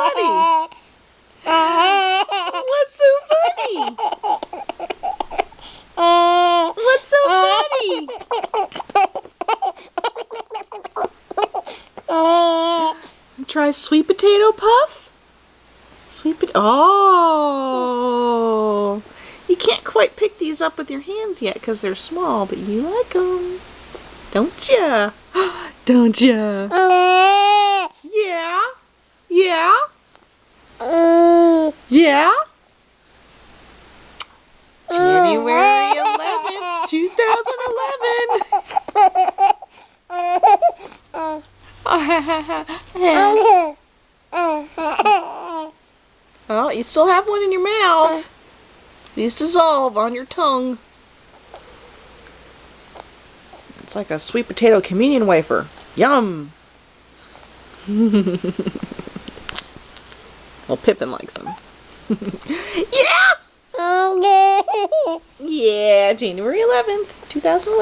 funny? What's so funny? What's so funny? Try sweet potato puff? Oh! You can't quite pick these up with your hands yet because they're small, but you like them. Don't ya? Don't ya? Yeah? Yeah? Yeah? January 11th, 2011. Oh, you still have one in your mouth. These dissolve on your tongue. It's like a sweet potato communion wafer. Yum! Well, Pippin likes them. Yeah! Yeah, January 11th, 2011.